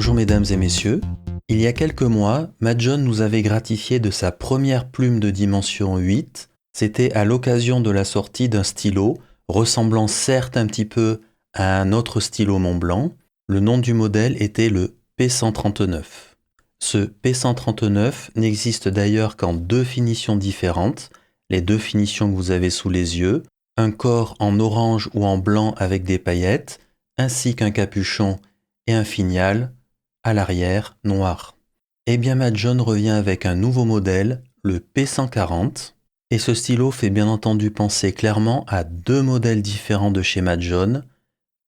Bonjour mesdames et messieurs. Il y a quelques mois, Madjon nous avait gratifié de sa première plume de dimension 8. C'était à l'occasion de la sortie d'un stylo, ressemblant certes un petit peu à un autre stylo Montblanc. Le nom du modèle était le P139. Ce P139 n'existe d'ailleurs qu'en deux finitions différentes, les deux finitions que vous avez sous les yeux, un corps en orange ou en blanc avec des paillettes, ainsi qu'un capuchon et un finial à l'arrière noir. Eh bien Madjon revient avec un nouveau modèle, le P140, et ce stylo fait bien entendu penser clairement à deux modèles différents de chez Madjon,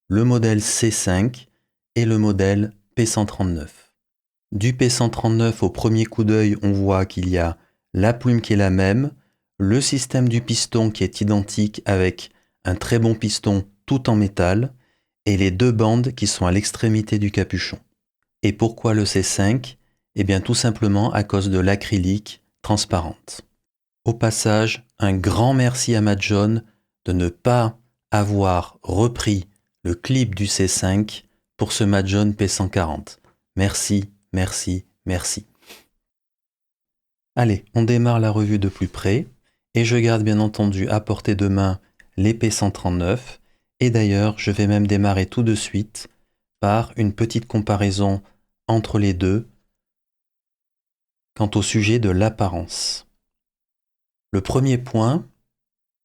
le modèle C5 et le modèle P139. Du P139 au premier coup d'œil, on voit qu'il y a la plume qui est la même, le système du piston qui est identique avec un très bon piston tout en métal, et les deux bandes qui sont à l'extrémité du capuchon. Et pourquoi le C5 ? Eh bien tout simplement à cause de l'acrylique transparente. Au passage, un grand merci à Madjon de ne pas avoir repris le clip du C5 pour ce Madjon P140. Merci, merci, merci. Allez, on démarre la revue de plus près et je garde bien entendu à portée de main les P139 et d'ailleurs je vais même démarrer tout de suite par une petite comparaison entre les deux quant au sujet de l'apparence. Le premier point,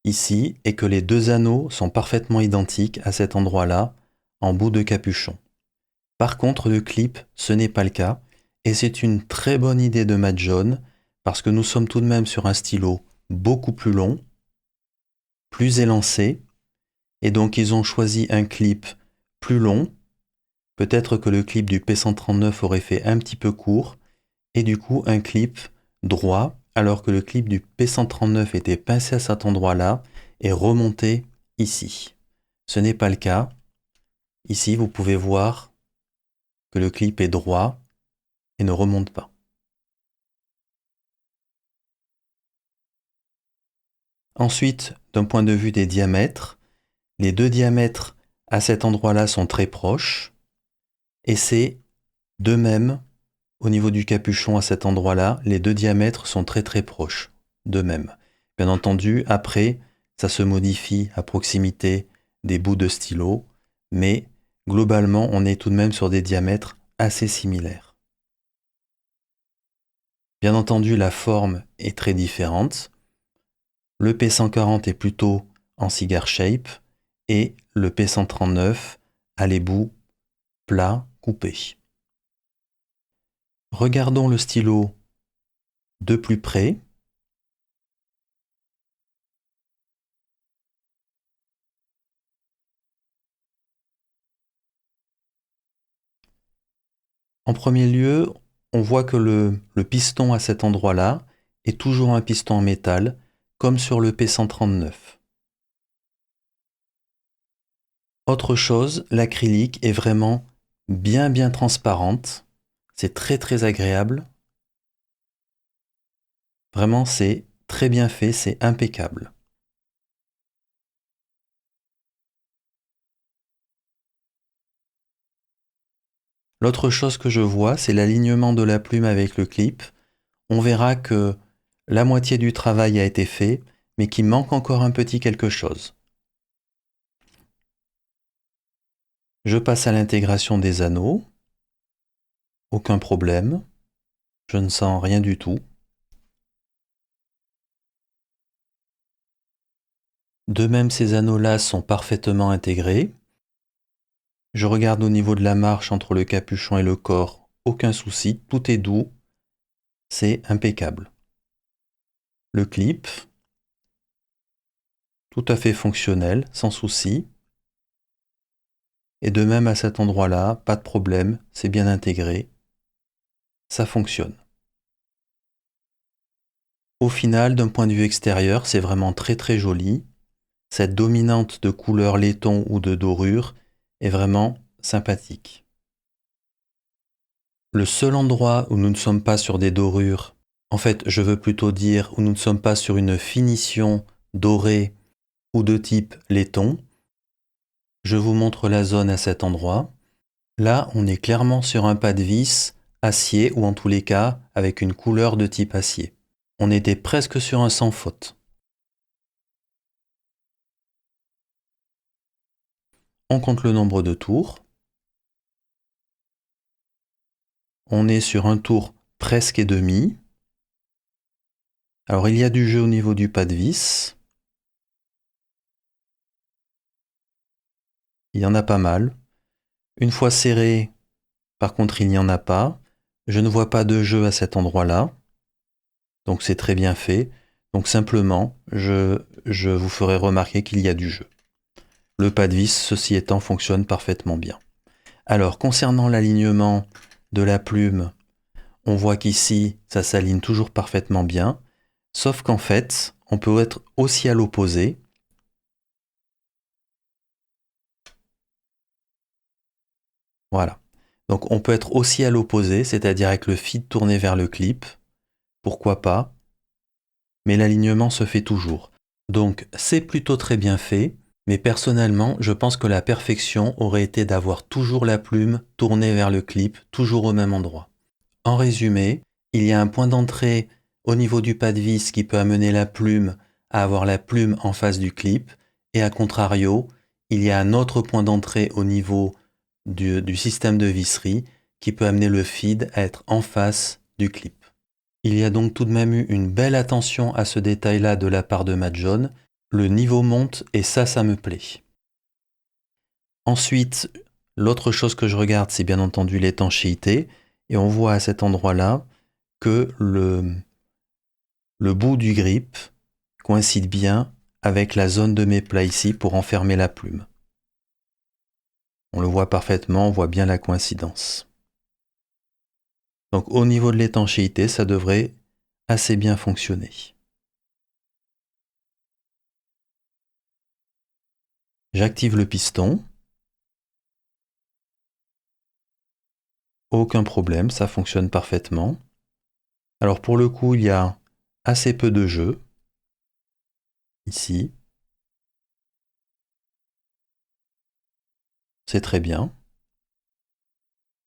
ici, est que les deux anneaux sont parfaitement identiques à cet endroit-là, en bout de capuchon. Par contre, le clip, ce n'est pas le cas, et c'est une très bonne idée de Madjon, parce que nous sommes tout de même sur un stylo beaucoup plus long, plus élancé, et donc ils ont choisi un clip plus long. Peut-être que le clip du P139 aurait fait un petit peu court, et du coup un clip droit, alors que le clip du P139 était pincé à cet endroit-là et remonté ici. Ce n'est pas le cas. Ici, vous pouvez voir que le clip est droit et ne remonte pas. Ensuite, d'un point de vue des diamètres, les deux diamètres à cet endroit-là sont très proches, et c'est de même au niveau du capuchon à cet endroit-là, les deux diamètres sont très très proches, de même. Bien entendu, après, ça se modifie à proximité des bouts de stylo, mais globalement, on est tout de même sur des diamètres assez similaires. Bien entendu, la forme est très différente. Le P140 est plutôt en cigar shape et le P139 a les bouts plats coupés. Regardons le stylo de plus près. En premier lieu, on voit que le piston à cet endroit-là est toujours un piston en métal, comme sur le P139. Autre chose, l'acrylique est vraiment bien transparente. C'est très agréable. Vraiment, c'est très bien fait, c'est impeccable. L'autre chose que je vois, c'est l'alignement de la plume avec le clip. On verra que la moitié du travail a été fait, mais qu'il manque encore un petit quelque chose. Je passe à l'intégration des anneaux. Aucun problème. Je ne sens rien du tout. De même, ces anneaux-là sont parfaitement intégrés. Je regarde au niveau de la marche entre le capuchon et le corps. Aucun souci, tout est doux. C'est impeccable. Le clip, tout à fait fonctionnel, sans souci. Et de même à cet endroit-là, pas de problème, c'est bien intégré. Ça fonctionne. Au final, d'un point de vue extérieur, c'est vraiment très joli. Cette dominante de couleur laiton ou de dorure est vraiment sympathique. Le seul endroit où nous ne sommes pas sur des dorures, en fait, je veux plutôt dire où nous ne sommes pas sur une finition dorée ou de type laiton, je vous montre la zone à cet endroit. Là, on est clairement sur un pas de vis acier ou en tous les cas avec une couleur de type acier. On était presque sur un sans faute. On compte le nombre de tours. On est sur un tour presque et demi. Alors il y a du jeu au niveau du pas de vis. Il y en a pas mal. Une fois serré, par contre il n'y en a pas. Je ne vois pas de jeu à cet endroit-là. Donc c'est très bien fait. Donc simplement, je vous ferai remarquer qu'il y a du jeu. Le pas de vis, ceci étant, fonctionne parfaitement bien. Alors concernant l'alignement de la plume, on voit qu'ici, ça s'aligne toujours parfaitement bien. Sauf qu'en fait, on peut être aussi à l'opposé. Voilà. Donc on peut être aussi à l'opposé, c'est-à-dire avec le feed tourné vers le clip. Pourquoi pas? Mais l'alignement se fait toujours. Donc c'est plutôt très bien fait, mais personnellement, je pense que la perfection aurait été d'avoir toujours la plume tournée vers le clip, toujours au même endroit. En résumé, il y a un point d'entrée au niveau du pas de vis qui peut amener la plume à avoir la plume en face du clip, et à contrario, il y a un autre point d'entrée au niveau du système de visserie qui peut amener le feed à être en face du clip. Il y a donc tout de même eu une belle attention à ce détail-là de la part de Majohn. Le niveau monte et ça me plaît. Ensuite, l'autre chose que je regarde, c'est bien entendu l'étanchéité. Et on voit à cet endroit-là que le bout du grip coïncide bien avec la zone de méplat ici pour enfermer la plume. On le voit parfaitement, on voit bien la coïncidence. Donc au niveau de l'étanchéité, ça devrait assez bien fonctionner. J'active le piston. Aucun problème, ça fonctionne parfaitement. Alors pour le coup, il y a assez peu de jeu. Ici. C'est très bien.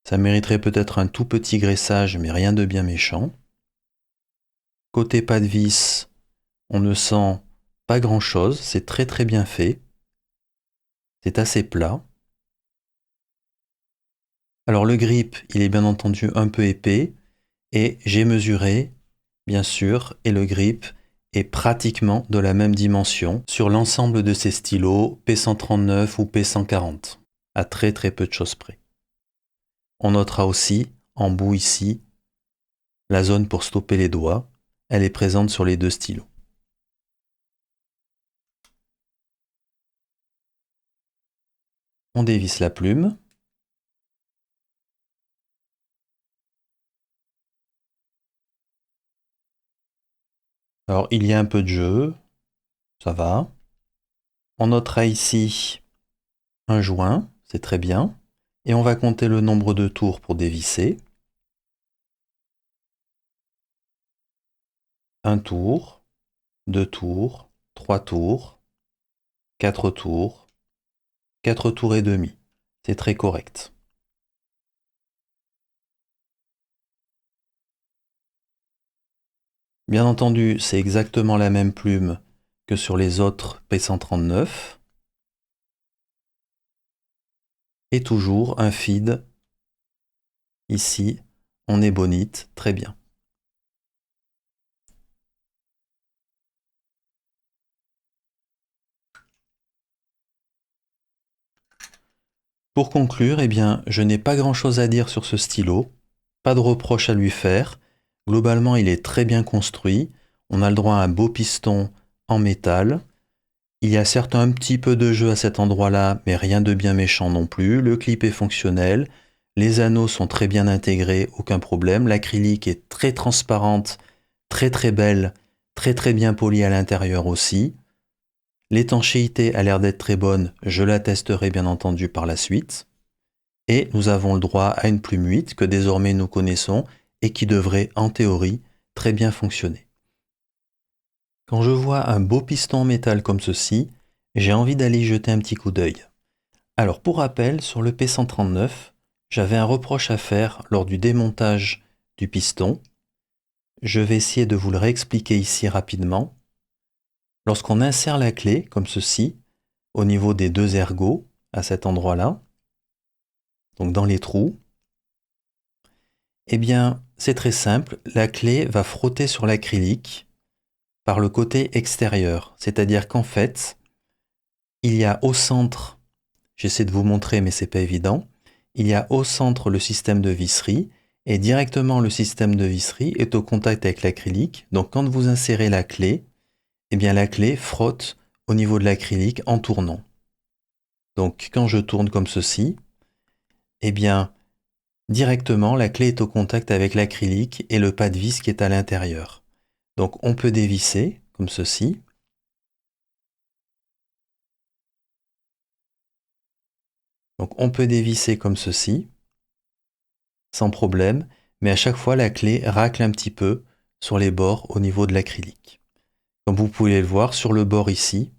Ça mériterait peut-être un tout petit graissage, mais rien de bien méchant. Côté pas de vis, on ne sent pas grand-chose, c'est très très bien fait. C'est assez plat. Alors le grip, il est bien entendu un peu épais, et j'ai mesuré, bien sûr, et le grip est pratiquement de la même dimension sur l'ensemble de ces stylos P139 ou P140, à très très peu de choses près. On notera aussi, en bout ici, la zone pour stopper les doigts. Elle est présente sur les deux stylos. On dévisse la plume. Alors, il y a un peu de jeu. Ça va. On notera ici un joint. C'est très bien. Et on va compter le nombre de tours pour dévisser. Un tour, 2 tours, 3 tours, 4 tours, 4 tours et demi. C'est très correct. Bien entendu, c'est exactement la même plume que sur les autres P139. Et toujours un feed. Ici, on ébonite, très bien. Pour conclure, eh bien, je n'ai pas grand-chose à dire sur ce stylo, pas de reproche à lui faire. Globalement, il est très bien construit. On a le droit à un beau piston en métal. Il y a certes un petit peu de jeu à cet endroit-là, mais rien de bien méchant non plus. Le clip est fonctionnel. Les anneaux sont très bien intégrés, aucun problème. L'acrylique est très transparente, très très belle, très très bien polie à l'intérieur aussi. L'étanchéité a l'air d'être très bonne, je la testerai bien entendu par la suite. Et nous avons le droit à une plume 8 que désormais nous connaissons et qui devrait, en théorie, très bien fonctionner. Quand je vois un beau piston en métal comme ceci, j'ai envie d'aller y jeter un petit coup d'œil. Alors pour rappel, sur le P139, j'avais un reproche à faire lors du démontage du piston. Je vais essayer de vous le réexpliquer ici rapidement. Lorsqu'on insère la clé, comme ceci, au niveau des deux ergots, à cet endroit-là, donc dans les trous, eh bien, c'est très simple, la clé va frotter sur l'acrylique par le côté extérieur. C'est-à-dire qu'en fait, il y a au centre, j'essaie de vous montrer mais c'est pas évident, il y a au centre le système de visserie et directement le système de visserie est au contact avec l'acrylique. Donc quand vous insérez la clé, eh bien la clé frotte au niveau de l'acrylique en tournant. Donc quand je tourne comme ceci, eh bien directement la clé est au contact avec l'acrylique et le pas de vis qui est à l'intérieur. Donc on peut dévisser comme ceci. Donc on peut dévisser comme ceci, sans problème, mais à chaque fois la clé racle un petit peu sur les bords au niveau de l'acrylique. Comme vous pouvez le voir sur le bord ici,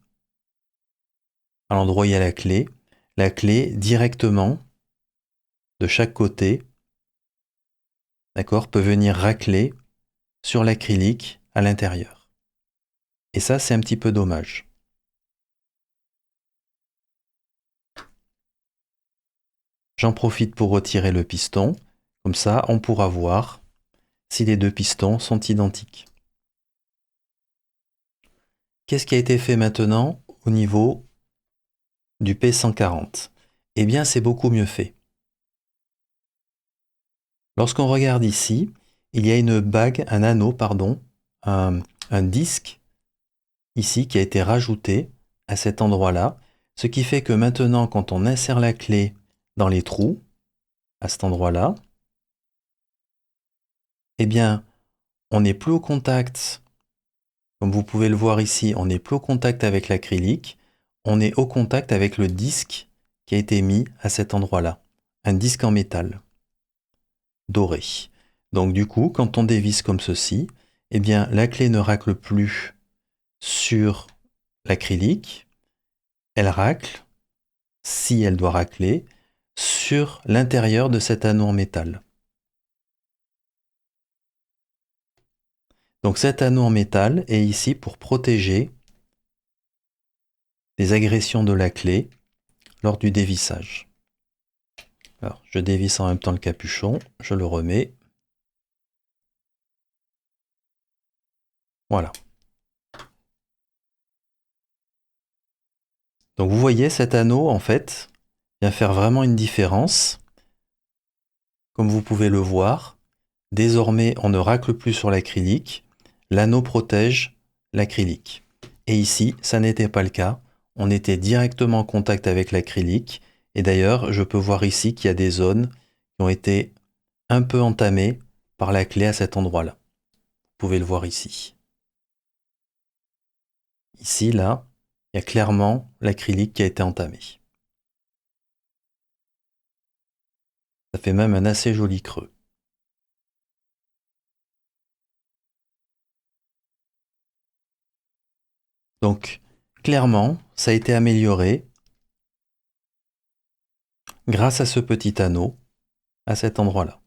à l'endroit où il y a la clé directement de chaque côté, d'accord, peut venir racler sur l'acrylique à l'intérieur. Et ça, c'est un petit peu dommage. J'en profite pour retirer le piston, comme ça on pourra voir si les deux pistons sont identiques. Qu'est-ce qui a été fait maintenant au niveau du P140? Eh bien, c'est beaucoup mieux fait. Lorsqu'on regarde ici, il y a une bague, un anneau, pardon, un disque ici qui a été rajouté à cet endroit-là, ce qui fait que maintenant, quand on insère la clé dans les trous, à cet endroit-là, eh bien, on n'est plus au contact, comme vous pouvez le voir ici, on n'est plus au contact avec l'acrylique, on est au contact avec le disque qui a été mis à cet endroit-là, un disque en métal doré. Donc du coup, quand on dévisse comme ceci, eh bien, la clé ne racle plus sur l'acrylique, elle racle, si elle doit racler, sur l'intérieur de cet anneau en métal. Donc cet anneau en métal est ici pour protéger les agressions de la clé lors du dévissage. Alors, je dévisse en même temps le capuchon, je le remets. Voilà. Donc vous voyez, cet anneau, en fait, vient faire vraiment une différence. Comme vous pouvez le voir, désormais, on ne racle plus sur l'acrylique. L'anneau protège l'acrylique. Et ici, ça n'était pas le cas. On était directement en contact avec l'acrylique. Et d'ailleurs, je peux voir ici qu'il y a des zones qui ont été un peu entamées par la clé à cet endroit-là. Vous pouvez le voir ici. Ici, là, il y a clairement l'acrylique qui a été entamé. Ça fait même un assez joli creux. Donc, clairement, ça a été amélioré grâce à ce petit anneau à cet endroit-là.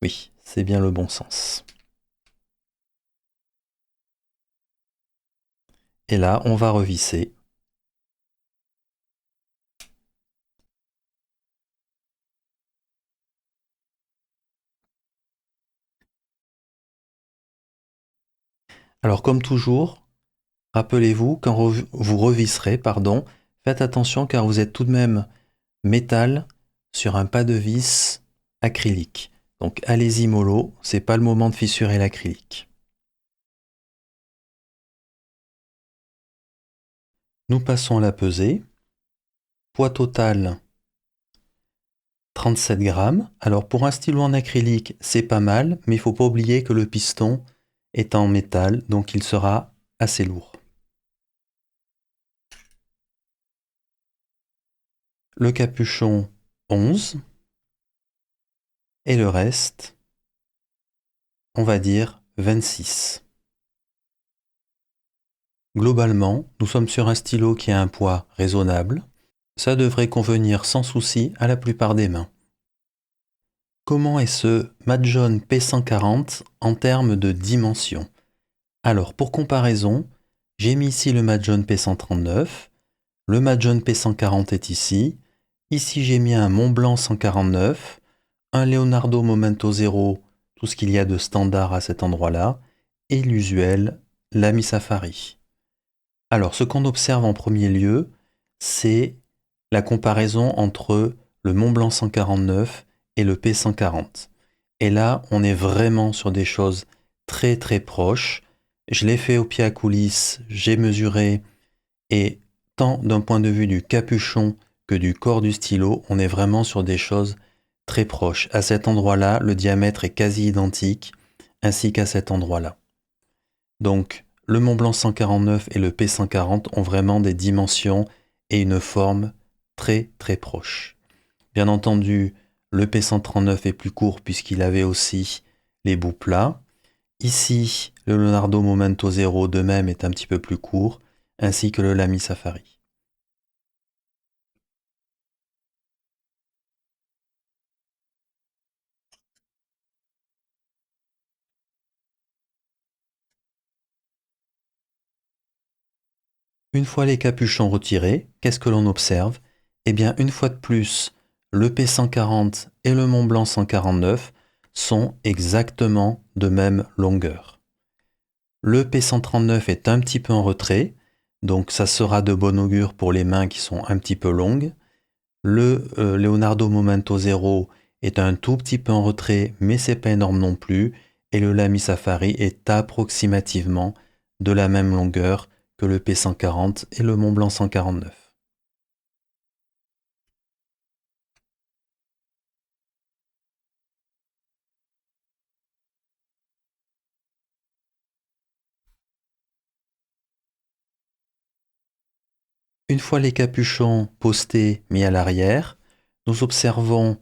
Oui, c'est bien le bon sens. Et là, on va revisser. Alors, comme toujours, rappelez-vous, quand vous revisserez, faites attention car vous êtes tout de même métal sur un pas de vis acrylique. Donc, allez-y mollo, c'est pas le moment de fissurer l'acrylique. Nous passons à la pesée. Poids total 37 grammes. Alors pour un stylo en acrylique, c'est pas mal, mais il ne faut pas oublier que le piston est en métal, donc il sera assez lourd. Le capuchon 11. Et le reste, on va dire 26. Globalement, nous sommes sur un stylo qui a un poids raisonnable. Ça devrait convenir sans souci à la plupart des mains. Comment est ce Madjon P140 en termes de dimension? Alors, pour comparaison, j'ai mis ici le Madjon P139, le Madjon P140 est ici, ici j'ai mis un Montblanc 149, un Leonardo Momento Zero, tout ce qu'il y a de standard à cet endroit-là, et l'usuel, l'Ami Safari. Alors, ce qu'on observe en premier lieu, c'est la comparaison entre le Montblanc 149 et le P140. Et là, on est vraiment sur des choses très très proches. Je l'ai fait au pied à coulisse, j'ai mesuré, et tant d'un point de vue du capuchon que du corps du stylo, on est vraiment sur des choses très proches. À cet endroit-là, le diamètre est quasi identique, ainsi qu'à cet endroit-là. Donc, le Montblanc 149 et le P140 ont vraiment des dimensions et une forme très très proches. Bien entendu, le P139 est plus court puisqu'il avait aussi les bouts plats. Ici, le Leonardo Momento Zero de même est un petit peu plus court, ainsi que le Lamy Safari. Une fois les capuchons retirés, qu'est-ce que l'on observe? Eh bien, une fois de plus, le P140 et le Montblanc 149 sont exactement de même longueur. Le P139 est un petit peu en retrait, donc ça sera de bon augure pour les mains qui sont un petit peu longues. Le Leonardo Momento Zero est un tout petit peu en retrait, mais c'est pas énorme non plus. Et le Lamy Safari est approximativement de la même longueur que le P140 et le Montblanc 149. Une fois les capuchons postés mis à l'arrière, nous observons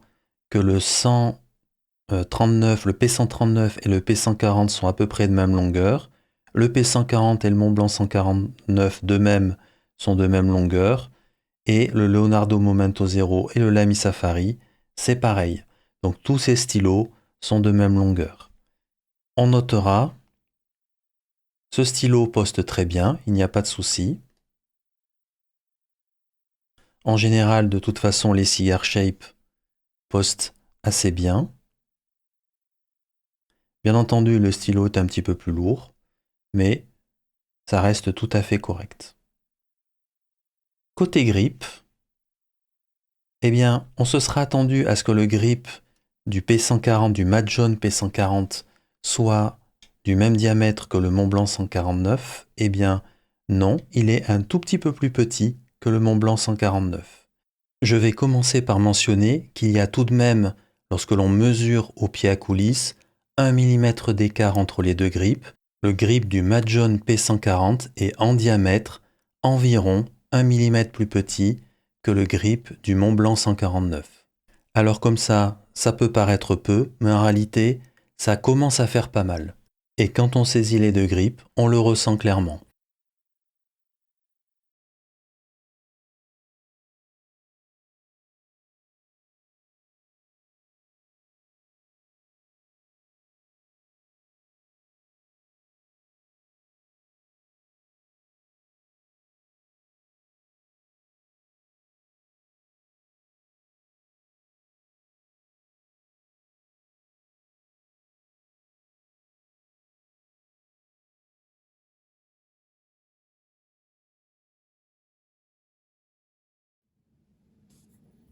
que le 139, le P139 et le P140 sont à peu près de même longueur. Le P140 et le Montblanc 149 de même sont de même longueur. Et le Leonardo Momento Zero et le Lamy Safari, c'est pareil. Donc tous ces stylos sont de même longueur. On notera, ce stylo poste très bien, il n'y a pas de souci. En général, de toute façon, les Cigar Shape postent assez bien. Bien entendu, le stylo est un petit peu plus lourd, mais ça reste tout à fait correct. Côté grip, eh bien, on se sera attendu à ce que le grip du P140, du Madjon P140, soit du même diamètre que le Montblanc 149. Eh bien, non, il est un tout petit peu plus petit que le Montblanc 149. Je vais commencer par mentionner qu'il y a tout de même, lorsque l'on mesure au pied à coulisse, 1 mm d'écart entre les deux grips. Le grip du Madjon P140 est en diamètre environ 1 mm plus petit que le grip du Montblanc 149. Alors comme ça peut paraître peu, mais en réalité, ça commence à faire pas mal. Et quand on saisit les deux grips, on le ressent clairement.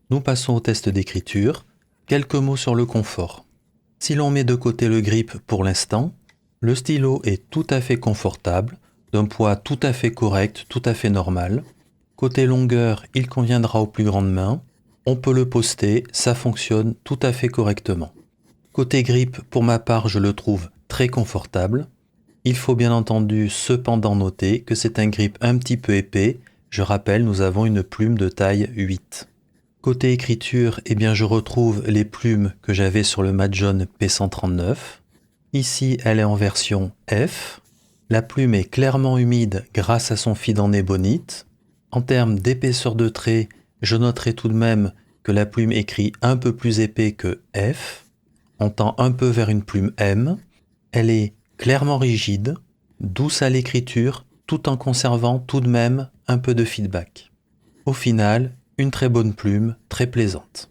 Nous passons au test d'écriture. Quelques mots sur le confort. Si l'on met de côté le grip pour l'instant, le stylo est tout à fait confortable, d'un poids tout à fait correct, tout à fait normal. Côté longueur, il conviendra aux plus grandes mains. On peut le poster, ça fonctionne tout à fait correctement. Côté grip, pour ma part, je le trouve très confortable. Il faut bien entendu cependant noter que c'est un grip un petit peu épais. Je rappelle, nous avons une plume de taille 8. Côté écriture, eh bien je retrouve les plumes que j'avais sur le Madjon P139. Ici, elle est en version F. La plume est clairement humide grâce à son feed en ébonite. En termes d'épaisseur de trait, Je noterai tout de même que la plume écrit un peu plus épais que F. On tend un peu vers une plume M. Elle est clairement rigide, douce à l'écriture, tout en conservant tout de même un peu de feedback. Au final, une très bonne plume, très plaisante.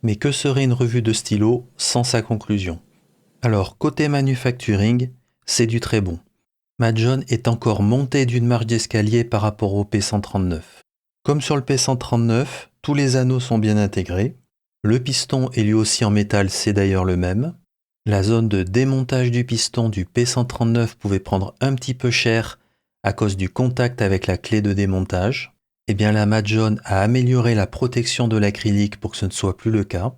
Mais que serait une revue de stylo sans sa conclusion? Alors, côté manufacturing, c'est du très bon. Majohn est encore monté d'une marche d'escalier par rapport au P139. Comme sur le P139, tous les anneaux sont bien intégrés. Le piston est lui aussi en métal, c'est d'ailleurs le même. La zone de démontage du piston du P139 pouvait prendre un petit peu cher à cause du contact avec la clé de démontage. Eh bien la Majohn a amélioré la protection de l'acrylique pour que ce ne soit plus le cas.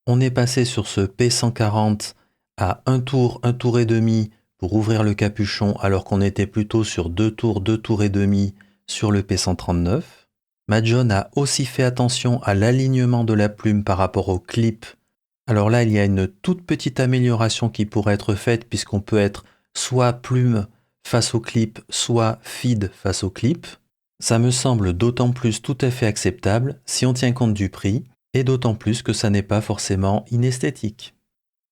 On est passé sur ce P140 à un tour et demi pour ouvrir le capuchon alors qu'on était plutôt sur 2 tours et demi sur le P139. Majohn a aussi fait attention à l'alignement de la plume par rapport au clip. Alors là, il y a une toute petite amélioration qui pourrait être faite puisqu'on peut être soit plume face au clip, soit feed face au clip. Ça me semble d'autant plus tout à fait acceptable si on tient compte du prix et d'autant plus que ça n'est pas forcément inesthétique.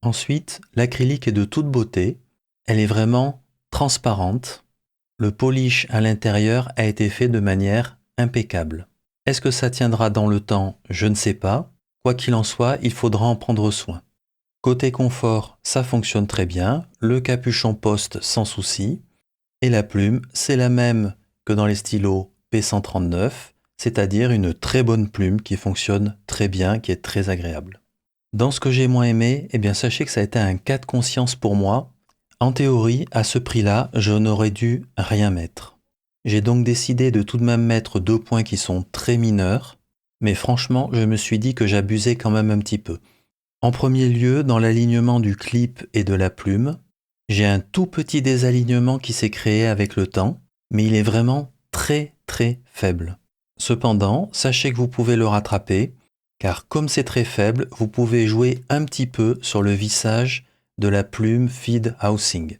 Ensuite, l'acrylique est de toute beauté. Elle est vraiment transparente. Le polish à l'intérieur a été fait de manière impeccable. Est-ce que ça tiendra dans le temps? Je ne sais pas. Quoi qu'il en soit, il faudra en prendre soin. Côté confort, ça fonctionne très bien. Le capuchon poste sans souci. Et la plume, c'est la même que dans les stylos P139, c'est-à-dire une très bonne plume qui fonctionne très bien, qui est très agréable. Dans ce que j'ai moins aimé, eh bien sachez que ça a été un cas de conscience pour moi. En théorie, à ce prix-là, je n'aurais dû rien mettre. J'ai donc décidé de tout de même mettre 2 points qui sont très mineurs, mais franchement, je me suis dit que j'abusais quand même un petit peu. En premier lieu, dans l'alignement du clip et de la plume, j'ai un tout petit désalignement qui s'est créé avec le temps, mais il est vraiment très très faible. Cependant, sachez que vous pouvez le rattraper, car comme c'est très faible, vous pouvez jouer un petit peu sur le vissage de la plume feed housing.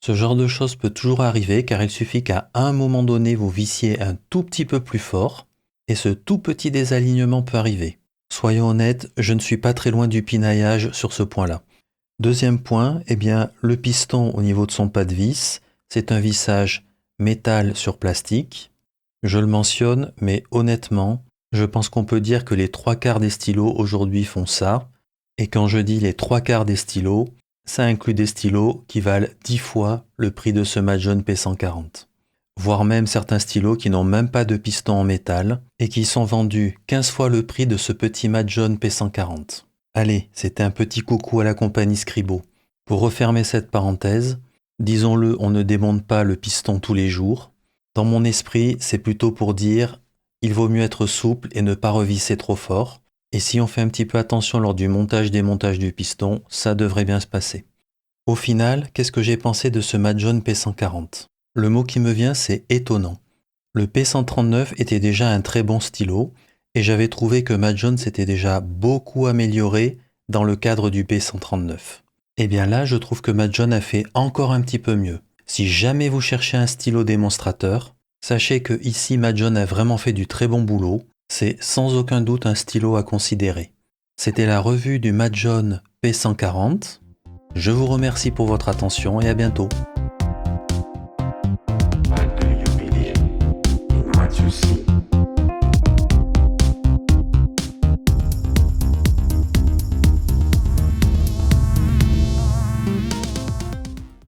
Ce genre de choses peut toujours arriver car il suffit qu'à un moment donné vous vissiez un tout petit peu plus fort et ce tout petit désalignement peut arriver. Soyons honnêtes, je ne suis pas très loin du pinaillage sur ce point-là. Deuxième point, eh bien, le piston au niveau de son pas de vis, c'est un vissage métal sur plastique. Je le mentionne, mais honnêtement, Je pense qu'on peut dire que les 3/4 des stylos aujourd'hui font ça. Et quand je dis les 3/4 des stylos, ça inclut des stylos qui valent 10 fois le prix de ce Majohn P140. Voire même certains stylos qui n'ont même pas de piston en métal et qui sont vendus 15 fois le prix de ce petit Majohn P140. Allez, c'était un petit coucou à la compagnie Scribo. Pour refermer cette parenthèse, disons-le, on ne démonte pas le piston tous les jours. Dans mon esprit, c'est plutôt pour dire il vaut mieux être souple et ne pas revisser trop fort. Et si on fait un petit peu attention lors du montage-démontage du piston, ça devrait bien se passer. Au final, qu'est-ce que j'ai pensé de ce Majohn P140 ? Le mot qui me vient, c'est étonnant. Le P139 était déjà un très bon stylo, et j'avais trouvé que Majohn s'était déjà beaucoup amélioré dans le cadre du P139. Et bien là, je trouve que Majohn a fait encore un petit peu mieux. Si jamais vous cherchez un stylo démonstrateur, sachez que ici Majohn a vraiment fait du très bon boulot. C'est sans aucun doute un stylo à considérer. C'était la revue du Majohn P140. Je vous remercie pour votre attention et à bientôt. Why do you believe in what you see?